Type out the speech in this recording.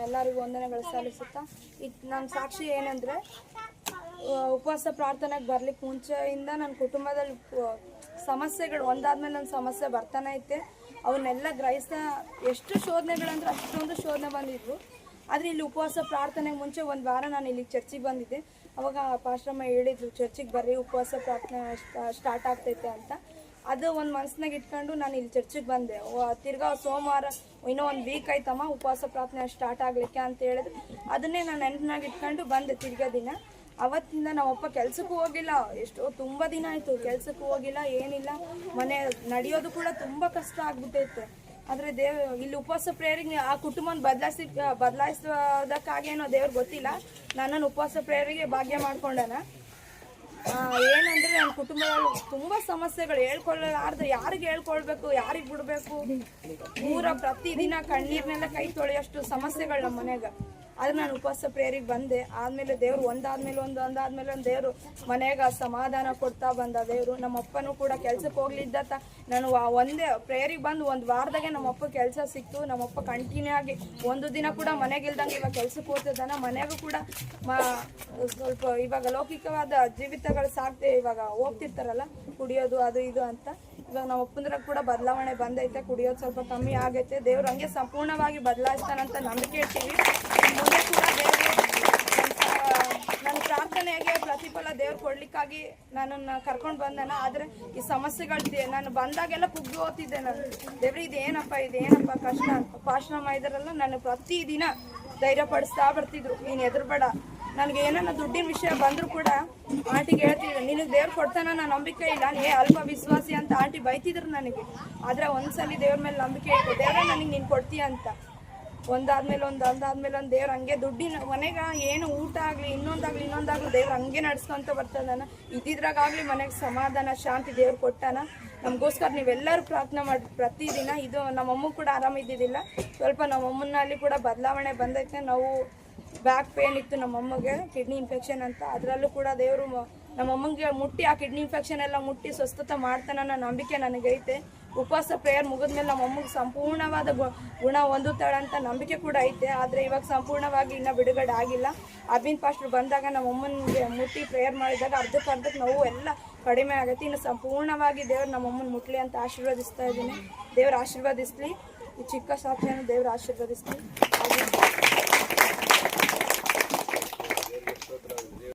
ಎಲ್ಲರಿಗೂ ವಂದನೆಗಳು ಸಲ್ಲಿಸುತ್ತಾ ನನ್ನ ಸಾಕ್ಷಿ ಏನಂದರೆ, ಉಪವಾಸ ಪ್ರಾರ್ಥನೆಗೆ ಬರ್ಲಿಕ್ಕೆ ಮುಂಚೆಯಿಂದ ನನ್ನ ಕುಟುಂಬದಲ್ಲಿ ಸಮಸ್ಯೆಗಳು ಒಂದಾದ್ಮೇಲೆ ನನ್ನ ಸಮಸ್ಯೆ ಬರ್ತಾನೆ ಐತೆ. ಅವನ್ನೆಲ್ಲ ಗ್ರಹಿಸ್ತಾ ಎಷ್ಟು ಶೋಧನೆಗಳಂದ್ರೆ ಅಷ್ಟೊಂದು ಶೋಧನೆ ಬಂದಿದ್ವು. ಆದರೆ ಇಲ್ಲಿ ಉಪವಾಸ ಪ್ರಾರ್ಥನೆಗೆ ಮುಂಚೆ ಒಂದು ವಾರ ನಾನು ಇಲ್ಲಿಗೆ ಚರ್ಚಿಗೆ ಬಂದಿದ್ದೆ. ಅವಾಗ ಪಾಶ್ರಮ ಹೇಳಿದ್ರು, ಚರ್ಚಿಗೆ ಬರ್ರಿ, ಉಪವಾಸ ಪ್ರಾರ್ಥನೆ ಸ್ಟಾರ್ಟ್ ಆಗ್ತೈತೆ ಅಂತ. ಅದು ಒಂದು ಮನಸ್ಸಿನಾಗ ಇಟ್ಕೊಂಡು ನಾನು ಇಲ್ಲಿ ಚರ್ಚಿಗೆ ಬಂದೆ. ತಿರ್ಗಾ ಸೋಮವಾರ ಇನ್ನೂ ಒಂದು ವೀಕ್ ಆಯ್ತಮ್ಮ ಉಪವಾಸ ಪ್ರಾರ್ಥನೆ ಸ್ಟಾರ್ಟ್ ಆಗಲಿಕ್ಕೆ ಅಂತ ಹೇಳಿದ್ರು. ಅದನ್ನೇ ನಾನು ನೆನಪಿನಾಗ ಇಟ್ಕೊಂಡು ಬಂದೆ. ತಿರ್ಗಾ ದಿನ ಅವತ್ತಿಂದ ನಮ್ಮಪ್ಪ ಕೆಲ್ಸಕ್ಕೂ ಹೋಗಿಲ್ಲ. ತುಂಬ ದಿನ ಆಯಿತು ಕೆಲ್ಸಕ್ಕೂ ಹೋಗಿಲ್ಲ, ಏನಿಲ್ಲ. ಮನೆ ನಡೆಯೋದು ಕೂಡ ತುಂಬ ಕಷ್ಟ ಆಗ್ಬಿಟ್ಟೈತೆ. ಆದರೆ ಇಲ್ಲಿ ಉಪವಾಸ ಪ್ರೇಯರಿಗೆ ಆ ಕುಟುಂಬನ ಬದಲಾಯಿಸೋದಕ್ಕಾಗೇನೋ ದೇವ್ರಿಗೆ ಗೊತ್ತಿಲ್ಲ, ನನ್ನನ್ನು ಉಪವಾಸ ಪ್ರೇಯರಿಗೆ ಭಾಗ್ಯ ಮಾಡ್ಕೊಂಡನ. ಏನಂದರೆ ನನ್ನ ಕುಟುಂಬದಲ್ಲಿ ತುಂಬ ಸಮಸ್ಯೆಗಳು ಹೇಳ್ಕೊಳ್ಳಲಾರ್ದು, ಯಾರಿಗೆ ಹೇಳ್ಕೊಳ್ಬೇಕು, ಯಾರಿಗೆ ಬಿಡಬೇಕು, ಪ್ರತಿದಿನ ಕಣ್ಣೀರ್ನೆಲ್ಲ ಕೈ ತೊಳೆಯೋಷ್ಟು ಸಮಸ್ಯೆಗಳು ನಮ್ಮ ಮನೆಗೆ. ಆದರೆ ನಾನು ಉಪವಾಸ ಪ್ರೇಯರಿಗೆ ಬಂದೆ. ಆದಮೇಲೆ ದೇವರು ಒಂದಾದ್ಮೇಲೆ ಒಂದು ದೇವರು ಮನೆಗೆ ಸಮಾಧಾನ ಕೊಡ್ತಾ ಬಂದ ದೇವರು. ನಮ್ಮಪ್ಪನೂ ಕೂಡ ಕೆಲ್ಸಕ್ಕೆ ಹೋಗ್ಲಿದ್ದ ನಾನು ಒಂದೇ ಪ್ರೇಯರಿಗೆ ಬಂದು ಒಂದು ವಾರದಾಗೆ ನಮ್ಮಪ್ಪ ಕೆಲಸ ಸಿಕ್ತು. ನಮ್ಮಪ್ಪ ಕಂಟಿನ್ಯೂ ಆಗಿ ಒಂದು ದಿನ ಕೂಡ ಮನೆಗಿಲ್ದಂಗೆ ಇವಾಗ ಕೆಲ್ಸಕ್ಕೆ ಹೋಗ್ತಿದ್ದಾನೆ. ಮನೆಗೂ ಕೂಡ ಸ್ವಲ್ಪ ಇವಾಗ ಲೌಕಿಕವಾದ ಜೀವಿತಗಳು ಸಾಕ್ತೆ, ಇವಾಗ ಹೋಗ್ತಿರ್ತಾರಲ್ಲ ಕುಡಿಯೋದು ಅದು ಇದು ಅಂತ. ಇವಾಗ ನಮ್ಮ ಅಪ್ಪಂದ್ರಾಗ ಕೂಡ ಬದಲಾವಣೆ ಬಂದೈತೆ, ಕುಡಿಯೋದು ಸ್ವಲ್ಪ ಕಮ್ಮಿ ಆಗೈತೆ. ದೇವ್ರು ಹಂಗೆ ಸಂಪೂರ್ಣವಾಗಿ ಬದಲಾಯಿಸ್ತಾನಂತ ನಂಬಿಕೆ ಇರ್ತೀವಿ. ಮುಂದೆ ಕೂಡ ದೇವರು ನನ್ನ ಪ್ರಾರ್ಥನೆಗೆ ಪ್ರತಿಫಲ ದೇವ್ರು ಕೊಡ್ಲಿಕ್ಕಾಗಿ ನನ್ನನ್ನು ಕರ್ಕೊಂಡು ಬಂದಾನ. ಆದರೆ ಈ ಸಮಸ್ಯೆಗಳು ನಾನು ಬಂದಾಗೆಲ್ಲ ಕುಗ್ಗಿ ಓದ್ತಿದ್ದೆ. ನಾನು ದೇವ್ರು ಇದೇನಪ್ಪ ಕಷ್ಟ ಅಂತ. ಪಾಶ್ರಮ ಇದ್ರಲ್ಲ ನಾನು ಪ್ರತಿದಿನ ಧೈರ್ಯಪಡಿಸ್ತಾ ಬರ್ತಿದ್ರು, ನೀನು ಎದುರುಬೇಡ. ನನಗೆ ಏನನ್ನ ದುಡ್ಡಿನ ವಿಷಯ ಬಂದರೂ ಕೂಡ ಆಂಟಿಗೆ ಹೇಳ್ತಿದ್ರು, ನಿನಗೆ ದೇವ್ರು ಕೊಡ್ತಾನ, ನಾನು ನಂಬಿಕೆ ಇಲ್ಲ, ನೀ ಅಲ್ಪ ವಿಶ್ವಾಸಿ ಅಂತ ಆಂಟಿ ಬೈತಿದ್ರು ನನಗೆ. ಆದರೆ ಒಂದ್ಸಲಿ ದೇವ್ರ ಮೇಲೆ ನಂಬಿಕೆ ಇತ್ತು, ದೇವ್ರ ನನಗೆ ನೀನು ಕೊಡ್ತೀಯ ಅಂತ. ಒಂದಾದ್ಮೇಲೆ ಒಂದು ದೇವ್ರು ಹಂಗೆ ದುಡ್ಡಿನ ಮನೆಗೆ ಏನು ಊಟ ಆಗಲಿ ಇನ್ನೊಂದಾಗಲಿ ದೇವ್ರು ಹಂಗೆ ನಡ್ಸ್ಕೊಂತ ಬರ್ತಾನ. ಇದ್ದಿದ್ರಾಗಲಿ ಮನೆಗೆ ಸಮಾಧಾನ ಶಾಂತಿ ದೇವ್ರು ಕೊಟ್ಟಾನ. ನಮಗೋಸ್ಕರ ನೀವೆಲ್ಲರೂ ಪ್ರಾರ್ಥನೆ ಮಾಡಿ ಪ್ರತಿದಿನ. ಇದು ನಮ್ಮಮ್ಮ ಕೂಡ ಆರಾಮಿದ್ದಿದ್ದಿಲ್ಲ, ಸ್ವಲ್ಪ ನಮ್ಮಮ್ಮನಲ್ಲಿ ಕೂಡ ಬದಲಾವಣೆ ಬಂದೈತೆ. ನಾವು ಬ್ಯಾಕ್ ಪೇನ್ ಇತ್ತು ನಮ್ಮಮ್ಮಗೆ, ಕಿಡ್ನಿ ಇನ್ಫೆಕ್ಷನ್ ಅಂತ. ಅದರಲ್ಲೂ ಕೂಡ ದೇವರು ನಮ್ಮಮ್ಮಂಗೆ ಮುಟ್ಟಿ ಆ ಕಿಡ್ನಿ ಇನ್ಫೆಕ್ಷನ್ ಎಲ್ಲ ಮುಟ್ಟಿ ಸ್ವಸ್ಥತೆ ಮಾಡ್ತಾನೆ ಅನ್ನೋ ನಂಬಿಕೆ ನನಗೈತೆ. ಉಪವಾಸ ಪ್ರೇಯರ್ ಮುಗಿದ್ಮೇಲೆ ನಮ್ಮಮ್ಮಗೆ ಸಂಪೂರ್ಣವಾದ ಗುಣ ಹೊಂದುತ್ತಾಳಂತ ನಂಬಿಕೆ ಕೂಡ ಐತೆ. ಆದರೆ ಇವಾಗ ಸಂಪೂರ್ಣವಾಗಿ ಇನ್ನೂ ಬಿಡುಗಡೆ ಆಗಿಲ್ಲ. ಅಭಿನ್ ಪಾಸ್ಟ್ರು ಬಂದಾಗ ನಮ್ಮಮ್ಮನಿಗೆ ಮುಟ್ಟಿ ಪ್ರೇಯರ್ ಮಾಡಿದಾಗ ಅರ್ಧಕ್ಕೆ ನೋವು ಎಲ್ಲ ಕಡಿಮೆ ಆಗೈತಿ. ಇನ್ನು ಸಂಪೂರ್ಣವಾಗಿ ದೇವ್ರು ನಮ್ಮಮ್ಮನ ಮುಟ್ಲಿ ಅಂತ ಆಶೀರ್ವದಿಸ್ತಾ ಇದ್ದೀನಿ. ದೇವ್ರು ಆಶೀರ್ವದಿಸ್ಲಿ. ಈ ಚಿಕ್ಕ ಸಾಕ್ಷಿಯನ್ನು ದೇವ್ರು ಆಶೀರ್ವದಿಸ್ಲಿ.